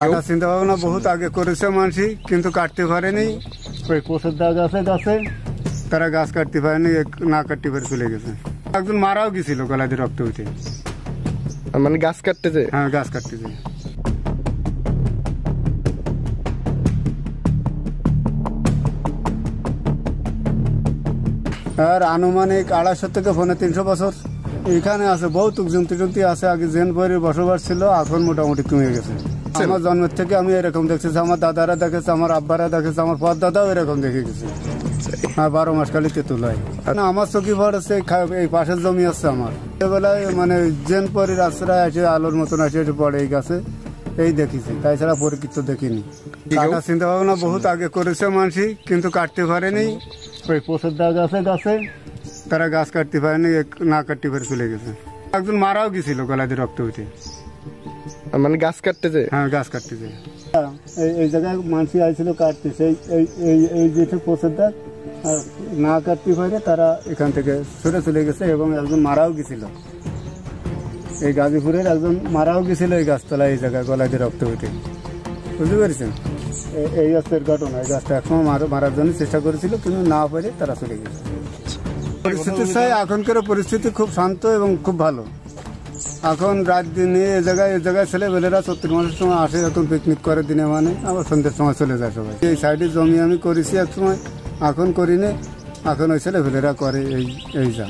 চিন্তা ভাবনা বহুত আগে করেছে মানুষ, কিন্তু কাটতে পারেনি। ওই কোষের দাগ আছে গাছে, তারা গাছ কাটতে পারেনি, না কাটতে পারে চলে গেছে। একজন মারাও গেছিল গলা দিয়ে রক্ত উঠে। মানে গাছ কাটতেছে? হ্যাঁ, গাছ কাটতেছে। আর আনুমানিক 250 থেকে 350 বছর এখানে আছে। বহুত জন্তুজন্তি আছে, আগে জেন বইয়ের বসবাস ছিল, এখন মোটামুটি কমে গেছে। আমার জন্মের থেকে আমি এরকম দেখেছি, আমার দাদারা দেখেছে, আমার আব্বারা দেখেছে, আমার পর দাদাও এরকম দেখে গেছে। হ্যাঁ, 12 মাস খালি তেঁতুল হয়। আমার চোখে পড়েছে এই পাশের জমি আছে আমার। এবেলায় মানে জেন পরির আশ্রয় আছে, আলোর মতন আছে, এসে পড়ে এই গাছে, এই দেখেছি, তাছাড়া পরিচিত দেখিনি। কাটার চিন্তা ভাবনা বহুত আগে করেছে মানুষ, কিন্তু কাটতে পারেনি। ওই কোষের দাগ আছে গাছে, তারা গাছ কাটতে পারেনি, না কাটতে পারে চলে গেছে। একজন মারাও গেছিল গলা দিয়ে রক্ত উঠে। মানে গাছ কাটতেছে? হ্যাঁ, গাছ কাটতেছে। এই জায়গায় মানুষ আইছিল কাটতেছে, এই যেটা কোষের দাগ, না কাটতে পারে তারা এখান থেকে সরে চলে গেছে। এবং একজন মারাও গেছিল, এই গাজীপুরের একজন মারাও গেছিল এই গাছতলায়, এই জায়গায় গলা দিয়ে রক্ত উঠে। বুঝতে পেরেছেন? এই গাছের ঘটনা। এই গাছটা একসময় মারার জন্য চেষ্টা করেছিল, কিন্তু না পেরে তারা চলে গেছে। পরিস্থিতি চাই, এখনকার পরিস্থিতি খুব শান্ত এবং খুব ভালো। এখন রাত দিনে এই জায়গায় ছেলেবেলেরা 34 মাসের সময় আসে, এখন পিকনিক করে দিনে, মানে আবার সন্ধ্যের সময় চলে যায় সবাই। এই সাইডে জমি আমি করেছি এক সময়, এখন করি না। এখন ওই ছেলেবেলেরা করে এই যা।